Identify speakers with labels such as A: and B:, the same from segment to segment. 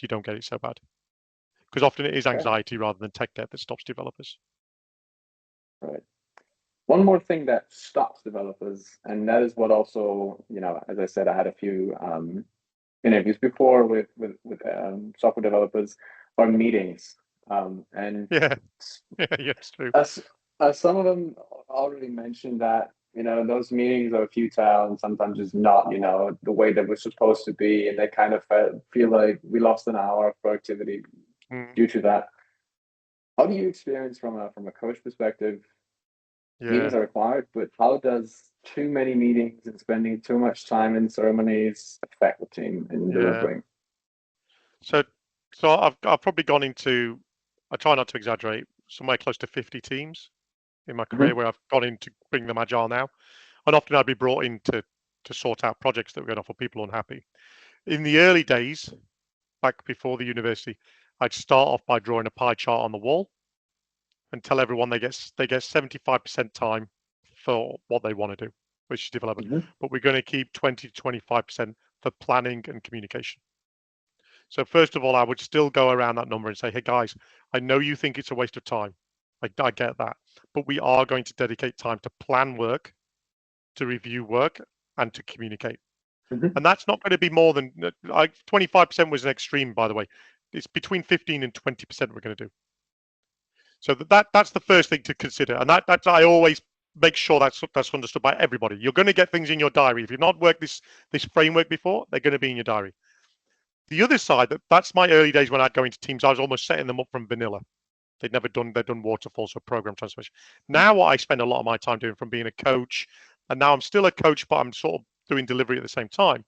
A: you don't get it so bad. Because often it is anxiety rather than tech debt that stops developers.
B: Right. One more thing that stops developers, and that is what also, as I said, I had a few interviews before with software developers, are meetings. And
A: Yeah, yeah, it's true.
B: as some of them already mentioned that, those meetings are futile and sometimes just not, the way that we're supposed to be, and they kind of feel like we lost an hour of productivity due to that. How do you experience from a coach perspective?
A: Yeah.
B: Meetings are required, but how does too many meetings and spending too much time in ceremonies affect the team in
A: Yeah.
B: delivering?
A: So I've probably gone into, I try not to exaggerate, somewhere close to 50 teams in my career
B: Mm-hmm.
A: where I've gone in to bring them agile now. And often I'd be brought in to sort out projects that were going off for people unhappy. In the early days, back before the university, I'd start off by drawing a pie chart on the wall and tell everyone they get 75% time for what they want to do, which is development.
B: Mm-hmm.
A: But we're going to keep 20 to 25% for planning and communication. So first of all, I would still go around that number and say, hey guys, I know you think it's a waste of time. I get that. But we are going to dedicate time to plan work, to review work, and to communicate.
B: Mm-hmm.
A: And that's not going to be more than 25% was an extreme, by the way. It's between 15 and 20% we're going to do. So that's the first thing to consider. And that's I always make sure that's understood by everybody. You're going to get things in your diary. If you've not worked this framework before, they're going to be in your diary. The other side, that's my early days when I'd go into teams, I was almost setting them up from vanilla. They'd done waterfalls or program transformation. Now what I spend a lot of my time doing from being a coach, and now I'm still a coach, but I'm sort of doing delivery at the same time,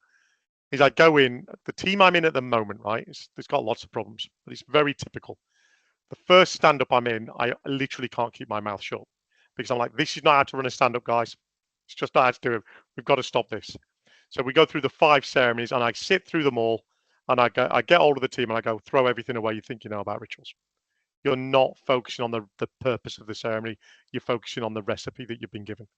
A: is I go in, the team I'm in at the moment, right, it's got lots of problems, but it's very typical. The first stand-up I'm in, I literally can't keep my mouth shut because I'm like, this is not how to run a stand-up, guys. It's just not how to do it. We've got to stop this. So we go through the 5 ceremonies and I sit through them all and I get hold of the team and I go, throw everything away you think you know about rituals. You're not focusing on the purpose of the ceremony. You're focusing on the recipe that you've been given.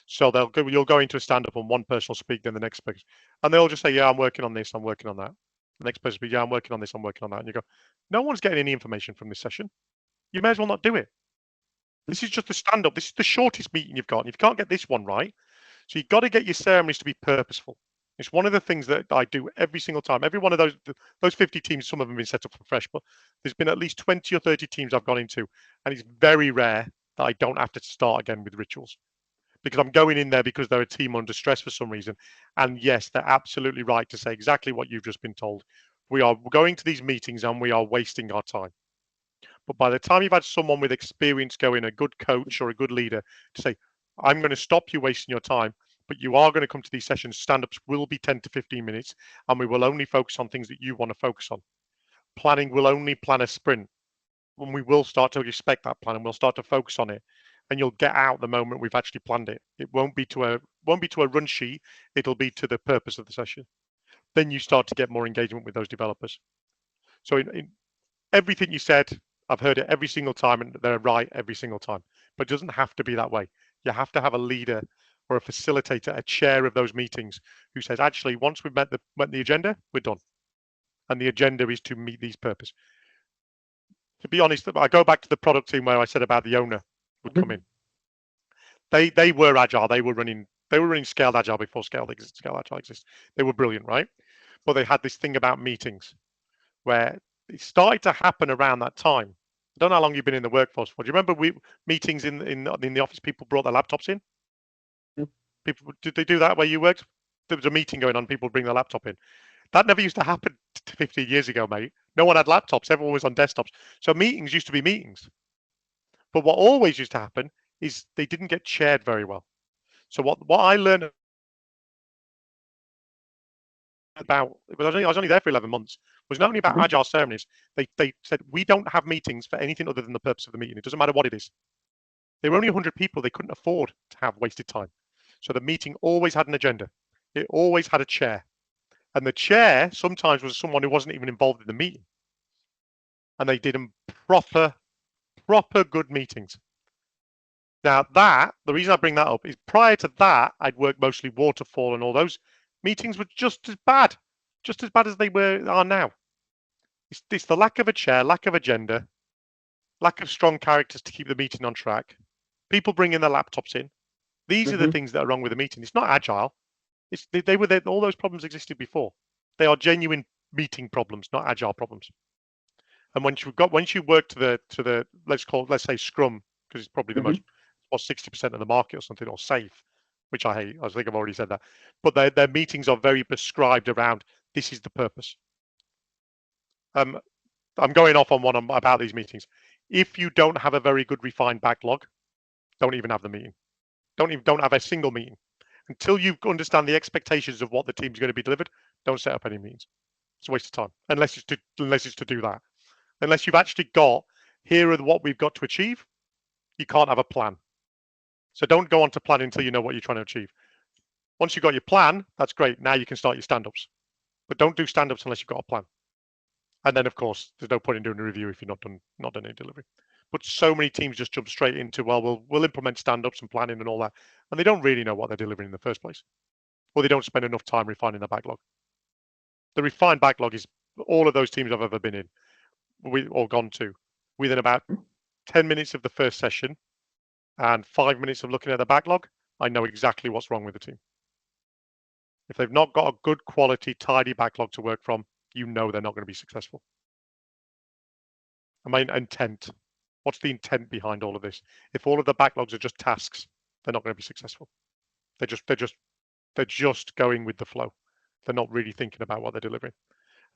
A: So you'll go into a stand-up and one person will speak, then the next person, and they'll just say, yeah, I'm working on this, I'm working on that. The next person will be, yeah, I'm working on this, I'm working on that. And you go, no one's getting any information from this session. You may as well not do it. This is just a stand-up. This is the shortest meeting you've got. And if you can't get this one right, so you've got to get your ceremonies to be purposeful. It's one of the things that I do every single time. Every one of those 50 teams, some of them have been set up from fresh, but there's been at least 20 or 30 teams I've gone into, and it's very rare that I don't have to start again with rituals because I'm going in there because they're a team under stress for some reason. And yes, they're absolutely right to say exactly what you've just been told. We are going to these meetings and we are wasting our time. But by the time you've had someone with experience go in, a good coach or a good leader, to say, I'm going to stop you wasting your time, but you are going to come to these sessions. Stand-ups will be 10 to 15 minutes, and we will only focus on things that you want to focus on. Planning will only plan a sprint. When we will start to respect that plan and we'll start to focus on it, and you'll get out the moment we've actually planned it. It won't be to a run sheet. It'll be to the purpose of the session. Then you start to get more engagement with those developers. So in everything you said, I've heard it every single time, and they're right every single time. But it doesn't have to be that way. You have to have a leader or a facilitator, a chair of those meetings, who says, actually, once we've met the agenda, we're done. And the agenda is to meet these purposes. To be honest, I go back to the product team where I said about the owner would come in. They were agile. They were running scaled agile before scaled agile exists. They were brilliant, right? But they had this thing about meetings where it started to happen around that time. I don't know how long you've been in the workforce for. Do you remember meetings in the office? People brought their laptops in. People, did they do that where you worked? There was a meeting going on. People bring their laptop in. That never used to happen 15 years ago, mate. No one had laptops. Everyone was on desktops. So meetings used to be meetings. But what always used to happen is they didn't get chaired very well. So what I learned about, I was only there for 11 months, was not only about agile ceremonies. They said, we don't have meetings for anything other than the purpose of the meeting. It doesn't matter what it is. There were only 100 people. They couldn't afford to have wasted time. So the meeting always had an agenda. It always had a chair. And the chair sometimes was someone who wasn't even involved in the meeting. And they did them proper good meetings. Now the reason I bring that up is prior to that, I'd worked mostly waterfall, and all those meetings were just as bad as they are now. It's the lack of a chair, lack of agenda, lack of strong characters to keep the meeting on track. People bringing their laptops in. These are the things that are wrong with the meeting. It's not agile. They were there. All those problems existed before. They are genuine meeting problems, not agile problems. And once you work to the let's say Scrum, because it's probably the most, or 60% of the market or something, or SAFe, which I hate. I think I've already said that. But their meetings are very prescribed around this is the purpose. I'm going off on one about these meetings. If you don't have a very good refined backlog, don't even have the meeting. Don't have a single meeting until you understand the expectations of what the team's going to be delivered. Don't set up any meetings. It's a waste of time unless it's to do that. Unless you've actually got here are what we've got to achieve, you can't have a plan. So don't go on to plan until you know what you're trying to achieve. Once you've got your plan, that's great. Now you can start your stand-ups. But don't do stand-ups unless you've got a plan. And then, of course, there's no point in doing a review if you're not done any delivery. But so many teams just jump straight into, well, we'll implement stand-ups and planning and all that. And they don't really know what they're delivering in the first place. Or they don't spend enough time refining their backlog. The refined backlog is all of those teams I've ever been in, or gone to, within about 10 minutes of the first session and 5 minutes of looking at the backlog, I know exactly what's wrong with the team. If they've not got a good quality, tidy backlog to work from, you know they're not going to be successful. I mean, intent. What's the intent behind all of this? If all of the backlogs are just tasks, they're not going to be successful. They're just going with the flow. They're not really thinking about what they're delivering.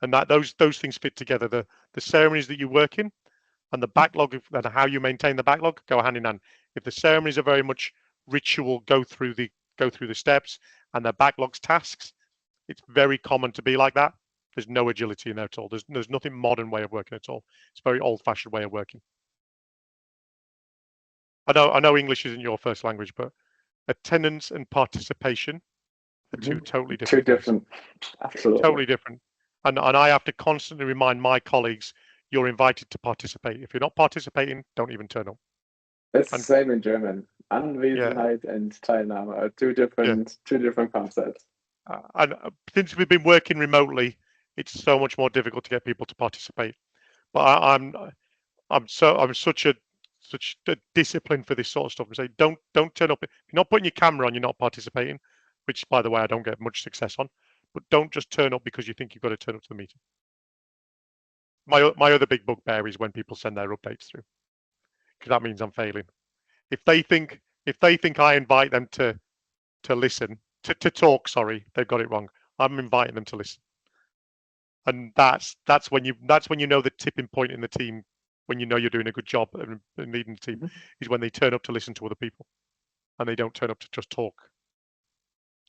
A: And that those things fit together. The ceremonies that you work in and the backlog and how you maintain the backlog go hand in hand. If the ceremonies are very much ritual, go through the steps, and the backlogs tasks, it's very common to be like that. There's no agility in there at all. There's nothing modern way of working at all. It's a very old-fashioned way of working. I know English isn't your first language, but attendance and participation are two totally different.
B: Two different, absolutely.
A: Totally different. And I have to constantly remind my colleagues, you're invited to participate. If you're not participating, don't even turn up.
B: It's the same in German. Anwesenheit and Teilnahme are two different concepts.
A: And since we've been working remotely, it's so much more difficult to get people to participate. But I'm such a discipline for this sort of stuff and say don't turn up. If you're not putting your camera on, you're not participating, which by the way I don't get much success on. But don't just turn up because you think you've got to turn up to the meeting. My other big bugbear is when people send their updates through, because that means I'm failing. If they think I invite them to listen to talk, sorry, they've got it wrong. I'm inviting them to listen, and that's when you know the tipping point in the team, when you know you're doing a good job in leading the team, is when they turn up to listen to other people, and they don't turn up to just talk,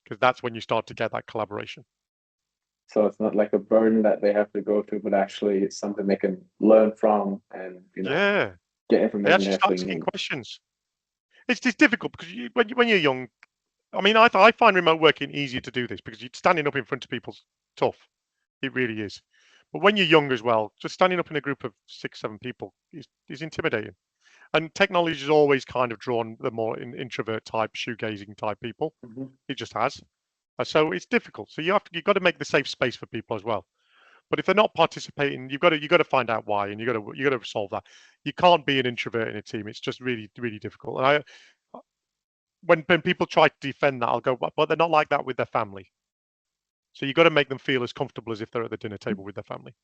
A: because that's when you start to get that collaboration.
B: So it's not like a burden that they have to go through, but actually it's something they can learn from and get information.
A: They actually start asking questions. It's difficult because when you're young, I mean, I find remote working easier to do this because you're standing up in front of people's tough. It really is. But when you're young as well, just standing up in a group of 6-7 people is intimidating. And technology has always kind of drawn the more introvert type, shoegazing type people. It just has. So it's difficult. So you've got to make the safe space for people as well. But if they're not participating, you've got to find out why, and you got to solve that. You can't be an introvert in a team. It's just really, really difficult. And when people try to defend that, I'll go, but they're not like that with their family. So you've got to make them feel as comfortable as if they're at the dinner table with their family.